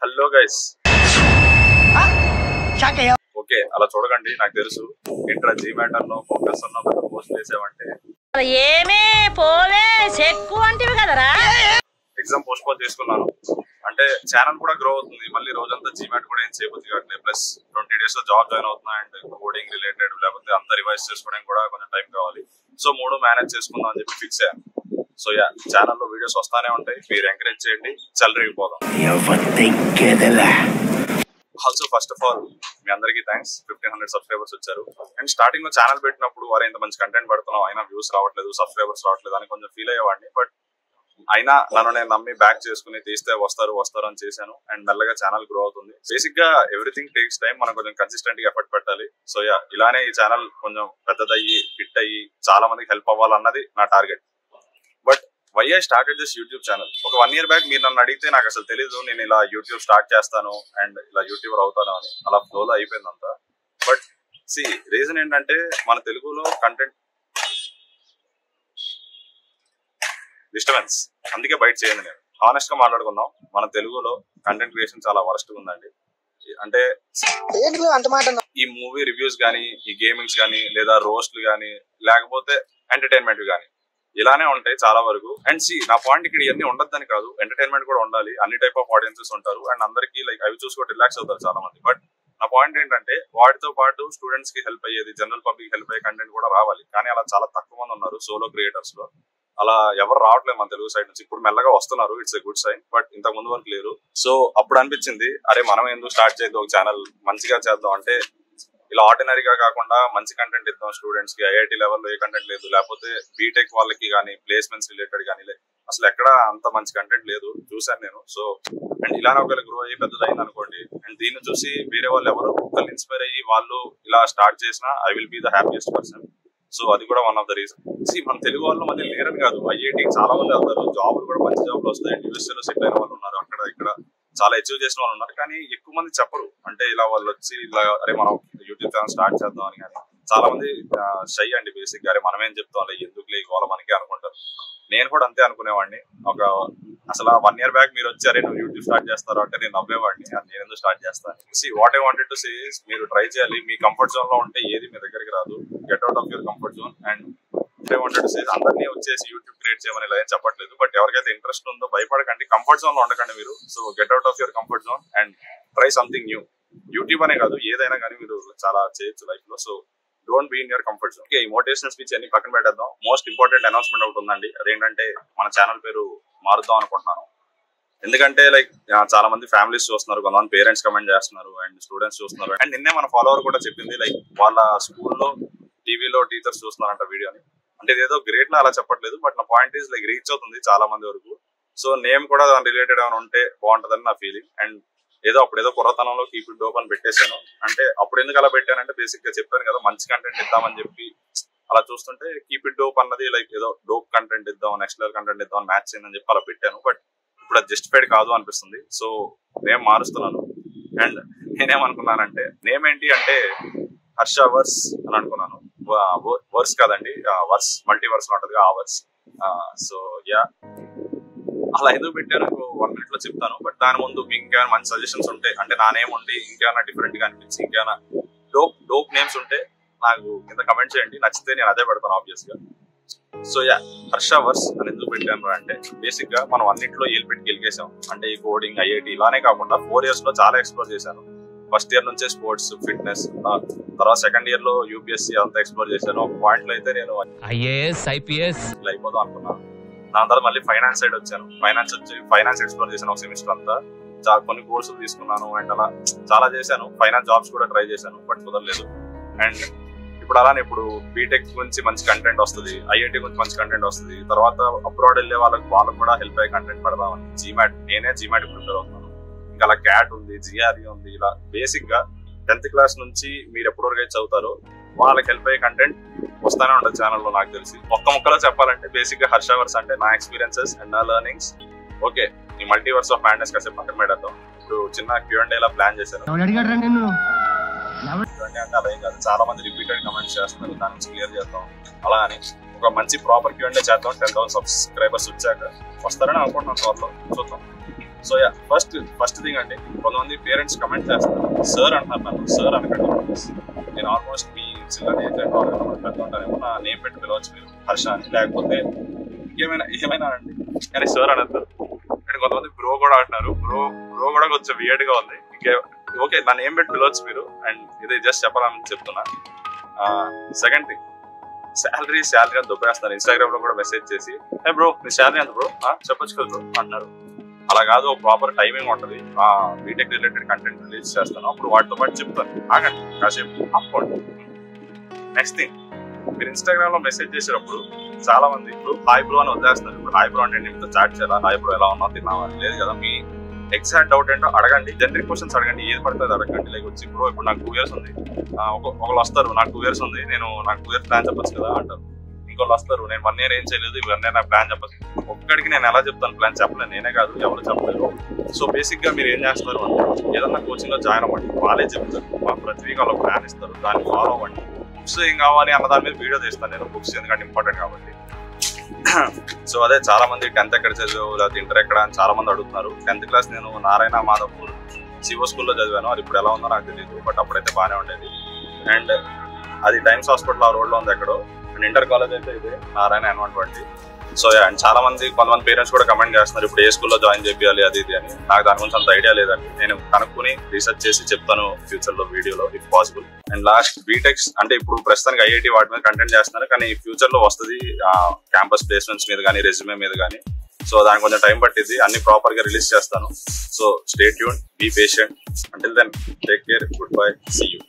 Hello guys. Okay, అలా చూడకండి, నాకు తెలుసు ఇంట్రా జీమాట్ అన్నో ఫోకస్ అన్నో పెద్ద పోస్ట్ చేసామంటే ఎగ్జామ్ పోస్ట్ పోన్ చేసుకున్నాను. అంటే ఛానల్ కూడా గ్రో అవుతుంది, మళ్ళీ రోజంతా జీమాట్ కూడా ఏం చేయబుద్ది కావట్లేదు. ప్లస్ 20 days లో జాబ్ జాయిన్ అవుతున్నా అండ్ కోడింగ్ రిలేటెడ్ లేకపోతే అంతా రివైజ్ చేసుకోవడానికి కూడా కొంచెం టైం కావాలి. సో 3 మేనేజ్ చేసుకుందాం అని చెప్పి ఫిక్స్ అయ్యాను. సో యా, ఛానల్లో వీడియోస్ వస్తానే ఉంటాయి, మీరు ఎంకరేజ్ చేయండి, చెలరేగిపోదాం. ఆల్సో ఫస్ట్ ఆఫ్ ఆల్ మీ అందరికీ థ్యాంక్స్, 1500 సబ్స్క్రైబర్స్ వచ్చారు. అండ్ స్టార్టింగ్ లో ఛానల్ పెట్టినప్పుడు వారు ఇంత మంచి కంటెంట్ పెడుతున్నాం, అయినా వ్యూస్ రావట్లేదు, సబ్స్క్రైబర్స్ రావట్లేదు అని కొంచెం ఫీల్ అయ్యేవాడిని. బట్ అయినా నన్ను నేను నమ్మి బ్యాక్ చేసుకుని తీస్తే వస్తారు అని చేశాను. అండ్ మెల్లగా ఛానల్ గ్రో అవుతుంది. బేసిక్ గా ఎవ్రీథింగ్ టేక్స్ టైం, మనం కొంచెం కన్సిస్టెంట్ గా ఎఫర్ట్ పెట్టాలి. సో యా, ఇలానే ఈ ఛానల్ కొంచెం పెద్దదయ్యి హిట్ అయ్యి చాలా మందికి హెల్ప్ అవ్వాలన్నది నా target. But why I started this YouTube channel? ఒక 1 year బ్యాక్ మీరు నన్ను అడిగితే నాకు అసలు తెలీదు నేను ఇలా యూట్యూబ్ స్టార్ట్ చేస్తాను అండ్ ఇలా యూట్యూబర్ అవుతాను అని. అలా ఫ్లోలో అయిపోయిందంతా. బట్ సి, రీజన్ ఏంటంటే మన తెలుగులో కంటెంట్ డిస్టర్బెన్స్, అందుకే బయట చేయండి. నేను హానెస్ట్ గా మాట్లాడుకుందాం, మన తెలుగులో కంటెంట్ క్రియేషన్ చాలా వరస్ట్ గా ఉందండి. అంటే ఈ మూవీ రివ్యూస్ కానీ, ఈ గేమింగ్స్ కానీ, లేదా రోస్ట్లు కానీ, లేకపోతే ఎంటర్టైన్మెంట్ కానీ ఇలానే ఉంటాయి చాలా వరకు. అండ్ సి, నా పాయింట్ ఇక్కడ ఇవన్నీ ఉండద్దని కాదు, ఎంటర్టైన్మెంట్ కూడా ఉండాలి. అన్ని టైప్ ఆఫ్ ఆడియన్సెస్ ఉంటారు అండ్ అందరికీ లైక్ అవి చూసుకొని రిలాక్స్ అవుతారు చాలా మంది. బట్ నా పాయింట్ ఏంటంటే వాటితో పాటు స్టూడెంట్స్ కి హెల్ప్ అయ్యేది, జనరల్ పబ్లిక్ హెల్ప్ అయ్యే కంటెంట్ కూడా రావాలి. కానీ అలా చాలా తక్కువ మంది ఉన్నారు సోలో క్రియేటర్స్ లో. అలా ఎవరు రావట్లేదు మన తెలుగు సైడ్ నుంచి. ఇప్పుడు మెల్లగా వస్తున్నారు, it's a good sign. But ఇంతకు ముందు వరకు లేరు. సో అప్పుడు అనిపించింది, అరే మనం ఎందుకు స్టార్ట్ చేద్దాం ఒక ఛానల్, మంచిగా చేద్దాం. అంటే ఇలా ఆర్డినరీగా కాకుండా మంచి కంటెంట్ ఇద్దాం స్టూడెంట్స్ కి. ఐఐటి లెవెల్లో ఏ కంటెంట్ లేదు, లేకపోతే బీటెక్ వాళ్ళకి కానీ, ప్లేస్మెంట్స్ రిలేటెడ్ కానీ అసలు ఎక్కడ అంత మంచి కంటెంట్ లేదు చూసాను నేను. సో అండ్ ఇలానే ఒకవేళ గ్రో అయ్యి పెద్దదైంది అనుకోండి, అండ్ దీన్ని చూసి వేరే వాళ్ళు ఎవరో ఒకళ్ళు ఇన్స్పైర్ అయ్యి వాళ్ళు ఇలా స్టార్ట్ చేసినా I will be the happiest person. So అది కూడా వన్ ఆఫ్ ద రీజన్. మన తెలుగు వాళ్ళు మళ్ళీ లేరని కాదు, ఐఐటికి చాలా మంది వెళ్తారు, జాబులు కూడా మంచి జాబ్లు వస్తాయి. యూఎస్ఏలో సెటిల్ అయిన వాళ్ళు ఉన్నారు, అక్కడ ఇక్కడ చాలా అచీవ్ చేసిన వాళ్ళు ఉన్నారు. కానీ ఎక్కువ మంది చెప్పరు. అంటే ఇలా వాళ్ళు వచ్చి ఇలా అరే మనం యూట్యూబ్ ఛానల్ స్టార్ట్ చేద్దాం అని. కానీ చాలా మంది షై అండి బేసిక్ గా. అరే మనమేం చెప్తాం, ఎందుకు లేకపోవాలి మనకి అనుకుంటారు. నేను కూడా అంతే అనుకునేవాడిని. అసలు 1 year బ్యాక్ మీరు వచ్చి అరే నువ్వు యూట్యూబ్ స్టార్ట్ చేస్తారు అంటే నేను నవ్వేవాడిని, నేను ఎందుకు స్టార్ట్ చేస్తాను. See, what I wanted to say is, మీరు ట్రై చేయాలి. మీ కంఫర్ట్ జోన్ లో ఉంటే ఏది మీ దగ్గరికి రాదు. Get out of your comfort zone. And I wanted to సే, అందరినీ వచ్చేసి యూట్యూబ్ క్రియేట్ చేయమని ఇలా ఏం చెప్పట్లేదు. బట్ ఎవరికైతే ఇంట్రెస్ట్ ఉందో భయపడకండి, కంఫర్ట్ జోన్ లో ఉండకండి మీరు. So get out of your comfort zone and try something new. YouTube అనే కాదు, ఏదైనా కానీ మీరు చాలా చేయొచ్చు లైఫ్ లో. So don't be in your comfort zone. Okay, ఈ మోటివేషనల్ స్పీచ్ అన్ని పక్కన పెట్టేద్దాం. మోస్ట్ ఇంపార్టెంట్ అనౌన్స్మెంట్ ఒకటి ఉందండి. అదేంటంటే మన ఛానల్ పేరు మారుద్దాం అనుకుంటున్నాను. ఎందుకంటే లైక్ చాలా మంది ఫ్యామిలీస్ చూస్తున్నారు, కొంతమంది పేరెంట్స్ కమెంట్ చేస్తున్నారు అండ్ స్టూడెంట్స్ చూస్తున్నారు. అండ్ నిన్నే మన ఫాలోవర్ కూడా చెప్పింది లైక్ వాళ్ళ స్కూల్లో టీవీలో టీచర్స్ చూస్తున్నారంట వీడియోని. అంటే ఇదేదో గ్రేట్ లా అలా చెప్పట్లేదు, బట్ నా పాయింట్ ఈజ్ లైక్ రీచ్ అవుతుంది చాలా మంది వరకు. సో నేమ్ కూడా దాని రిలేటెడ్ ఏమైనా ఉంటే బాగుంటుందని నా ఫీలింగ్. అండ్ అప్పుడేదో కుర్రతనంలో కీప్ ఇట్ డోప్ అని పెట్టేశాను. అంటే అప్పుడు ఎందుకు అలా పెట్టానంటే బేసిక్ గా చెప్పాను కదా, మంచి కంటెంట్ ఇద్దామని చెప్పి. అలా చూస్తుంటే కీప్ ఇట్ డోప్ అన్నది లైక్ ఏదో డోప్ కంటెంట్ ఇద్దాం, నెక్స్ట్ లెవెల్ కంటెంట్ ఇద్దాం అని మ్యాచ్ చేయండి అని చెప్పి అలా పెట్టాను. బట్ ఇప్పుడు అది జస్టిఫైడ్ కాదు అనిపిస్తుంది. సో నేమ్ మారుస్తున్నాను. అండ్ నేనేమనుకున్నానంటే నేమ్ ఏంటి అంటే హర్ష వర్స్ అని అనుకున్నాను. వర్స్ కాదండి, వర్స్, మల్టీవర్స్ ఉంటది ఆ వర్స్. సో యా, అలా ఎందుకు పెట్టాను 1 minute లో చెప్తాను. బట్ దాని ముందు మీకు ఇంకేమైనా మంచి సజెషన్స్ ఉంటే, అంటే నా నేమ్ ఉండి ఇంకేమైనా డిఫరెంట్ గా అనిపించి ఇంకేమైనా డోప్ నేమ్స్ ఉంటే నాకు కింద కమెంట్ చేయండి. నచ్చితే నేను అదే పెడతాను ఆబ్వియస్ గా. సో యా, హర్ష వర్స్ అని ఎందుకు పెట్టాను అంటే బేసిక్ గా మనం అన్నింటిలో ఏలు పెట్టి గెలిగేసాం. అంటే ఈ కోడింగ్, ఐఐటి ఇలానే కాకుండా 4 years లో చాలా ఎక్స్ప్లోర్ చేశాను. ఫస్ట్ ఇయర్ నుంచే స్పోర్ట్స్, ఫిట్నెస్, తర్వాత సెకండ్ ఇయర్ లో యూపీఎస్సీ అంతా ఎక్స్ప్లోర్ చేశాను. ఒక పాయింట్ లో అయితే నేను ఐఏఎస్, ఐపీఎస్ ఇలా అయిపోదాం అనుకున్నాను. దాని తర్వాత మళ్ళీ ఫైనాన్స్ సైడ్ వచ్చాను. ఫైనాన్స్ ఎక్స్ప్లోర్ చేశాను ఒక సెమిస్టర్ అంతా. కొన్ని కోర్సులు తీసుకున్నాను అండ్ అలా చాలా చేశాను. ఫైనాన్స్ జాబ్స్ కూడా ట్రై చేశాను, బట్ కుదరలేదు. అండ్ ఇప్పుడు అలానే ఇప్పుడు బీటెక్ గురించి మంచి కంటెంట్ వస్తుంది, ఐఐటి గురించి మంచి కంటెంట్ వస్తుంది. తర్వాత అబ్రాడ్ వెళ్ళే వాళ్ళకి కూడా హెల్ప్ అయ్యే కంటెంట్ పెడదామని నేనే జీమాట్ ప్రిపేర్ అవుతున్నాను. ఇంకా అలా క్యాట్ ఉంది, జిఆర్ఈ ఉంది. ఇలా బేసిక్ గా 10th class నుంచి మీరు ఎప్పటివరకు అయితే చదువుతారో వాళ్ళకి హెల్ప్ అయ్యే కంటెంట్ వస్తానే ఉంటుంది ఛానల్లో. నాకు తెలిసి ఒక్క ముక్కలో చెప్పాలంటే బేసిక్ గా హర్షవర్స్ అంటే నా ఎక్స్పీరియన్సెస్ అండ్ నా లెర్నింగ్స్. ఓకే, ఈ మల్టీవర్స్ ఆఫ్ మ్యాడ్నెస్ కాసేపు పక్కన పెడతాం. ఇప్పుడు చిన్న Q&A లా ప్లాన్ చేశాను. అంటే అలా ఏం కాదు, చాలా మంది రిపీటెడ్ కమెంట్స్ చేస్తున్నారు, దాని నుంచి క్లియర్ చేద్దాం. అలా అని ఒక మంచి ప్రాపర్ Q&A చేద్దాం. 10,000 సబ్స్క్రైబర్స్ వచ్చాక వస్తారని అనుకుంటున్నాను త్వరలో, చూద్దాం. సో ఫస్ట్ థింగ్ అండి, కొంతమంది పేరెంట్స్ కమెంట్ చేస్తారు, సార్ అంటున్నారు నన్ను, సార్ అనకండి. నేను ఆల్మోస్ట్ మీ చిల్లర ఏజ్ పెద్ద ఉంటానేమో, నా నేమ్ పెట్టి పిలవచ్చు మీరు హర్ష అని, లేకపోతే ఏమైనా అండి, కానీ సార్ అనద్దారు. అండ్ కొంతమంది బ్రో కూడా అంటున్నారు, బ్రో కూడా కొంచెం వియర్డ్ గా ఉంది. ఓకే, నా నేమ్ పెట్టి పిలవచ్చు మీరు. అండ్ ఇది జస్ట్ చెప్పాలని చెప్తున్నా. సెకండ్ థింగ్, శాలరీ అని దొబ్బేస్తున్నారు. ఇన్స్టాగ్రామ్ లో కూడా మెసేజ్ చేసి, హే బ్రో నీ శాలరీ ఎంత బ్రో, చెప్పొచ్చు కదా బ్రో అంటున్నారు. అలా కాదు, ఒక ప్రాపర్ టైమింగ్ ఉంటుంది. బీటెక్ రిలేటెడ్ కంటెంట్ రిలీజ్ చేస్తాను, అప్పుడు వాటితో పాటు చెప్తాను, ఆగండి కాసేపు ఆపుకోండి. నెక్స్ట్ థింగ్, మీరు ఇన్స్టాగ్రామ్ లో మెసేజ్ చేసేటప్పుడు చాలా మంది ఇప్పుడు హాయ్ బ్రో అని వదిలేస్తున్నారు. ఇప్పుడు హాయ్ బ్రో అంటే నేను చాట్ చేయాలా, హాయ్ బ్రో ఎలా ఉన్నావు తిన్నావా, లేదు కదా. మీ ఎగ్జాక్ట్ డౌట్ ఏంటో అడగండి, జనరిక్ క్వశ్చన్స్ అడగండి, ఏది పడుతుంది అడగండి. లైక్ వచ్చి ఇప్పుడు నాకు 2 years ఉంది, ఒకళ్ళు వస్తారు నాకు 2 years ఉంది, నాకు 2 years ప్లాన్ చెప్పచ్చు కదా అంటారు. ఇంకోళ్ళు వస్తారు, నేను 1 year ఏం చేయలేదు, ఇవన్నీ నాకు ప్లాన్ చెప్పచ్చు. ఒక్కడికి నేను ఎలా చెప్తాను ప్లాన్, చెప్పలేను, నేనే కాదు ఎవరు చెప్పలేరు. సో బేసిక్ గా మీరు ఏం చేస్తారు అంటే, ఏదన్నా కోచింగ్ లో జాయిన్ అవ్వండి, వాళ్ళే చెప్తారు, ప్రతి వీక్ వాళ్ళు ప్లాన్ ఇస్తారు, దాన్ని ఫాలో అవ్వండి. బుక్స్ ఏం కావాలి అన్న దాని మీద వీడియో తీస్తాను నేను, బుక్స్ ఎందుకంటే ఇంపార్టెంట్ కాబట్టి. సో అదే చాలా మంది 10th ఎక్కడ చదివావు లేదా ఇంటర్ ఎక్కడ అని చాలా మంది అడుగుతున్నారు. 10th క్లాస్ నేను నారాయణ మాధవపూర్ సివో స్కూల్లో చదివాను, అది ఇప్పుడు ఎలా ఉందో నాకు తెలియదు, బట్ అప్పుడైతే బాగానే ఉండేది. అండ్ అది టైమ్స్ హాస్పిటల్ ఆ రోడ్లో ఉంది ఎక్కడో. అండ్ ఇంటర్ కాలేజ్ అయితే ఇది నారాయణ N120. సో అండ్ చాలా మంది కొంతమంది పేరెంట్స్ కూడా కమెంట్ చేస్తున్నారు, ఇప్పుడు ఏ స్కూల్లో జాయిన్ చేయాలి అది ఇది అని. నాకు దాని గురించి అంత ఐడియా లేదండి, నేను కనుక్కుని రీసెర్చ్ చేసి చెప్తాను ఫ్యూచర్ లో వీడియోలో if possible. And last BTechs అంటే ఇప్పుడు ప్రస్తుతానికి ఐఐటి వాటి మీద కంటెంట్ చేస్తున్నారు, కానీ ఫ్యూచర్ లో వస్తుంది క్యాంపస్ ప్లేస్మెంట్స్ మీద కానీ రెజ్యూమే మీద కానీ. సో దానికి కొంచెం టైం పట్టింది, అన్ని ప్రాపర్ గా రిలీజ్ చేస్తాను. So stay tune, be patient. Until then take care, good bye, see you.